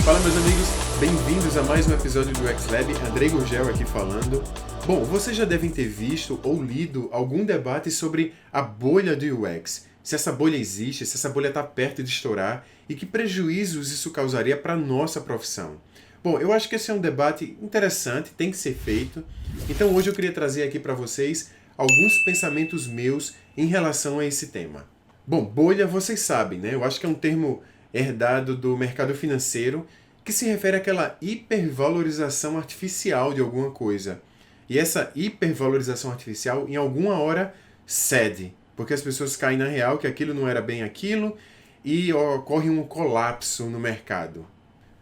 Fala, meus amigos, bem-vindos a mais um episódio do UX Lab. Andrei Gurgel aqui falando. Bom, vocês já devem ter visto ou lido algum debate sobre a bolha do UX. Se essa bolha existe, se essa bolha está perto de estourar e que prejuízos isso causaria para a nossa profissão. Bom, eu acho que esse é um debate interessante, tem que ser feito. Então hoje eu queria trazer aqui para vocês alguns pensamentos meus em relação a esse tema. Bom, bolha vocês sabem, né? Eu acho que é um termo herdado do mercado financeiro que se refere àquela hipervalorização artificial de alguma coisa. E essa hipervalorização artificial, em alguma hora, cede, porque as pessoas caem na real que aquilo não era bem aquilo e ocorre um colapso no mercado.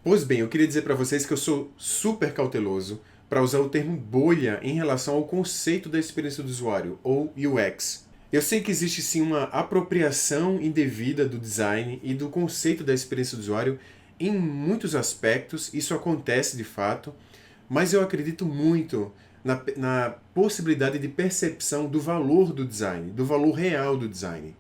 Pois bem, eu queria dizer para vocês que eu sou super cauteloso para usar o termo bolha em relação ao conceito da experiência do usuário, ou UX. Eu sei que existe sim uma apropriação indevida do design e do conceito da experiência do usuário em muitos aspectos, isso acontece de fato, mas eu acredito muito na possibilidade de percepção do valor do design, do valor real do design.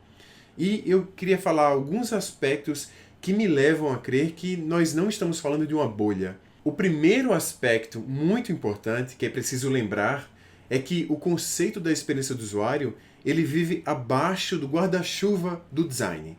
E eu queria falar alguns aspectos que me levam a crer que nós não estamos falando de uma bolha. O primeiro aspecto muito importante que é preciso lembrar é que o conceito da experiência do usuário ele vive abaixo do guarda-chuva do design.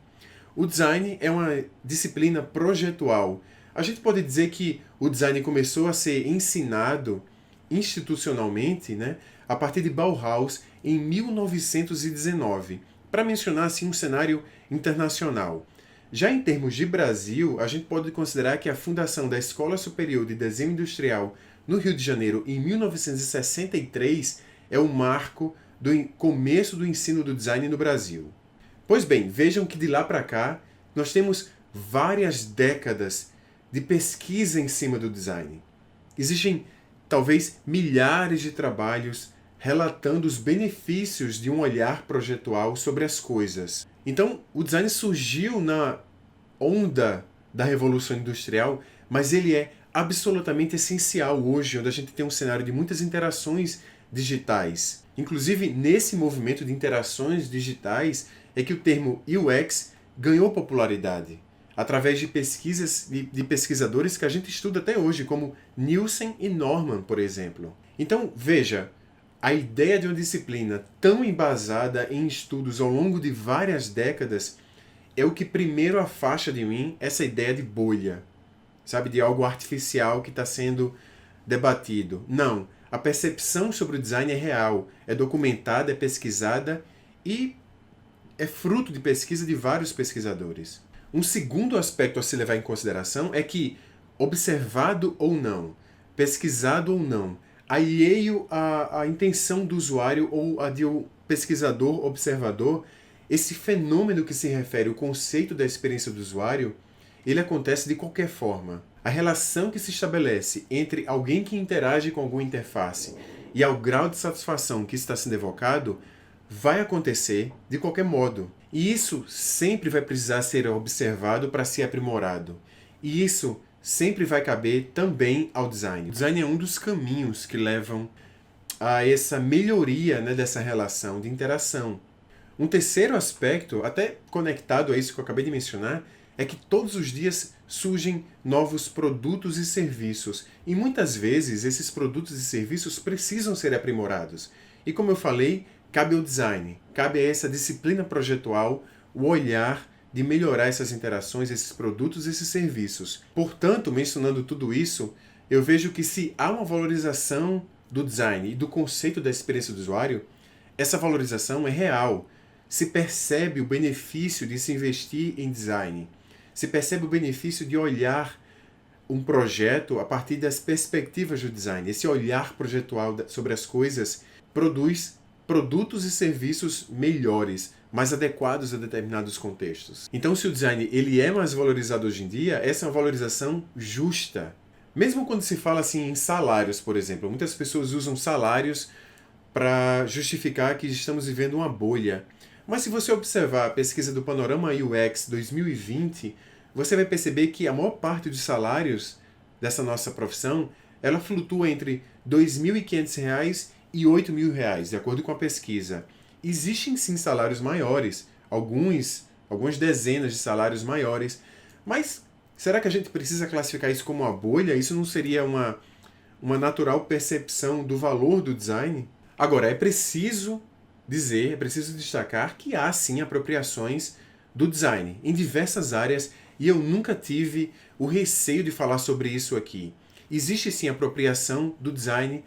O design é uma disciplina projetual. A gente pode dizer que o design começou a ser ensinado institucionalmente, né, a partir de Bauhaus em 1919, para mencionar assim, um cenário internacional. Já em termos de Brasil, a gente pode considerar que a fundação da Escola Superior de Desenho Industrial no Rio de Janeiro em 1963 é o marco do começo do ensino do design no Brasil. Pois bem, vejam que de lá para cá nós temos várias décadas de pesquisa em cima do design. Existem talvez milhares de trabalhos relatando os benefícios de um olhar projetual sobre as coisas. Então, o design surgiu na onda da Revolução Industrial, mas ele é absolutamente essencial hoje, onde a gente tem um cenário de muitas interações digitais. Inclusive, nesse movimento de interações digitais, é que o termo UX ganhou popularidade, através de pesquisas de pesquisadores que a gente estuda até hoje, como Nielsen e Norman, por exemplo. Então, veja, a ideia de uma disciplina tão embasada em estudos ao longo de várias décadas é o que primeiro afasta de mim essa ideia de bolha, sabe, de algo artificial que está sendo debatido. Não, a percepção sobre o design é real, é documentada, é pesquisada e é fruto de pesquisa de vários pesquisadores. Um segundo aspecto a se levar em consideração é que, observado ou não, pesquisado ou não, alheio à intenção do usuário ou a de um pesquisador, observador, esse fenômeno que se refere ao conceito da experiência do usuário, ele acontece de qualquer forma. A relação que se estabelece entre alguém que interage com alguma interface e ao grau de satisfação que está sendo evocado vai acontecer de qualquer modo. E isso sempre vai precisar ser observado para ser aprimorado. E isso sempre vai caber também ao design. O design é um dos caminhos que levam a essa melhoria, né, dessa relação de interação. Um terceiro aspecto, até conectado a isso que eu acabei de mencionar, é que todos os dias surgem novos produtos e serviços. E muitas vezes esses produtos e serviços precisam ser aprimorados. E como eu falei, cabe ao design, cabe a essa disciplina projetual o olhar de melhorar essas interações, esses produtos e esses serviços. Portanto, mencionando tudo isso, eu vejo que se há uma valorização do design e do conceito da experiência do usuário, essa valorização é real. Se percebe o benefício de se investir em design. Se percebe o benefício de olhar um projeto a partir das perspectivas do design. Esse olhar projetual sobre as coisas produz produtos e serviços melhores, mais adequados a determinados contextos. Então, se o design ele é mais valorizado hoje em dia, essa é uma valorização justa. Mesmo quando se fala assim em salários, por exemplo, muitas pessoas usam salários para justificar que estamos vivendo uma bolha. Mas se você observar a pesquisa do Panorama UX 2020, você vai perceber que a maior parte dos salários dessa nossa profissão, ela flutua entre R$ 2.500 e R$ 8.000, de acordo com a pesquisa. Existem sim salários maiores, algumas dezenas de salários maiores, mas Será que a gente precisa classificar isso como uma bolha? Isso não seria uma natural percepção do valor do design? Agora, é preciso destacar que há sim apropriações do design em diversas áreas e eu nunca tive o receio de falar sobre isso aqui. Existe sim apropriação do design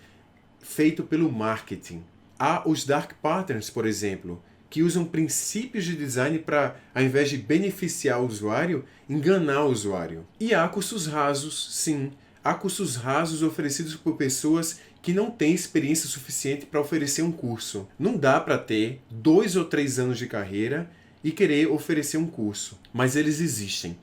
feito pelo marketing. Há os dark patterns, por exemplo, que usam princípios de design para, ao invés de beneficiar o usuário, enganar o usuário. E há cursos rasos, sim. Há cursos rasos oferecidos por pessoas que não têm experiência suficiente para oferecer um curso. Não dá para ter 2 ou 3 anos de carreira e querer oferecer um curso, mas eles existem.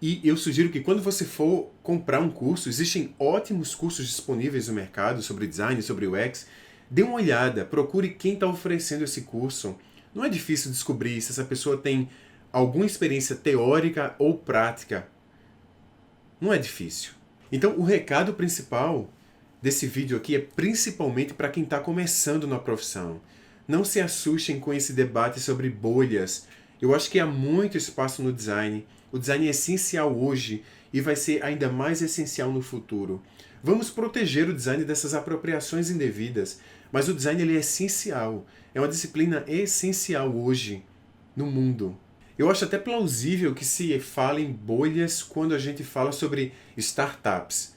E eu sugiro que quando você for comprar um curso, existem ótimos cursos disponíveis no mercado sobre design, sobre UX. Dê uma olhada, procure quem está oferecendo esse curso. Não é difícil descobrir se essa pessoa tem alguma experiência teórica ou prática. Não é difícil. Então, o recado principal desse vídeo aqui é principalmente para quem está começando na profissão. Não se assustem com esse debate sobre bolhas. Eu acho que há muito espaço no design. O design é essencial hoje e vai ser ainda mais essencial no futuro. Vamos proteger o design dessas apropriações indevidas, mas o design ele é essencial. É uma disciplina essencial hoje no mundo. Eu acho até plausível que se fale em bolhas quando a gente fala sobre startups,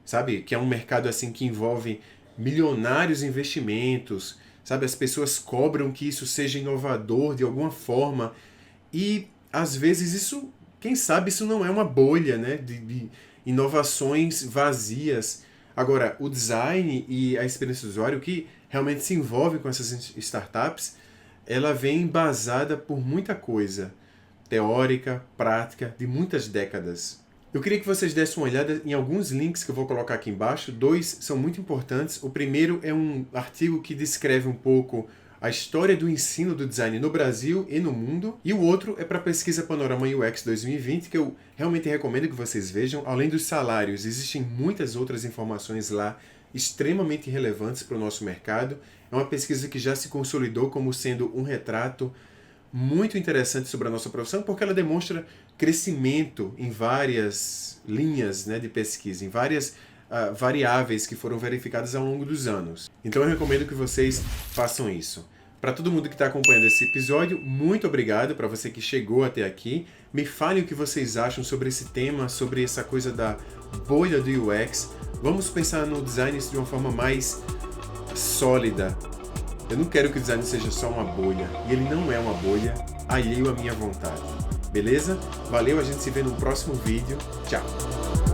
sabe? Que é um mercado assim que envolve milionários investimentos, sabe? As pessoas cobram que isso seja inovador de alguma forma e às vezes isso, quem sabe isso não é uma bolha, né? De inovações vazias. Agora, o design e a experiência do usuário que realmente se envolve com essas startups, ela vem embasada por muita coisa teórica, prática, de muitas décadas. Eu queria que vocês dessem uma olhada em alguns links que eu vou colocar aqui embaixo. 2 são muito importantes. O primeiro é um artigo que descreve um pouco a história do ensino do design no Brasil e no mundo. E o outro é para a pesquisa Panorama UX 2020, que eu realmente recomendo que vocês vejam. Além dos salários, existem muitas outras informações lá extremamente relevantes para o nosso mercado. É uma pesquisa que já se consolidou como sendo um retrato muito interessante sobre a nossa profissão, porque ela demonstra crescimento em várias linhas, né, de pesquisa, em várias variáveis que foram verificadas ao longo dos anos. Então eu recomendo que vocês façam isso. Para todo mundo que está acompanhando esse episódio, muito obrigado. Para você que chegou até aqui, me falem o que vocês acham sobre esse tema, sobre essa coisa da bolha do UX. Vamos pensar no design de uma forma mais sólida. Eu não quero que o design seja só uma bolha, e ele não é uma bolha, alheio à minha vontade. Beleza? Valeu, a gente se vê no próximo vídeo. Tchau!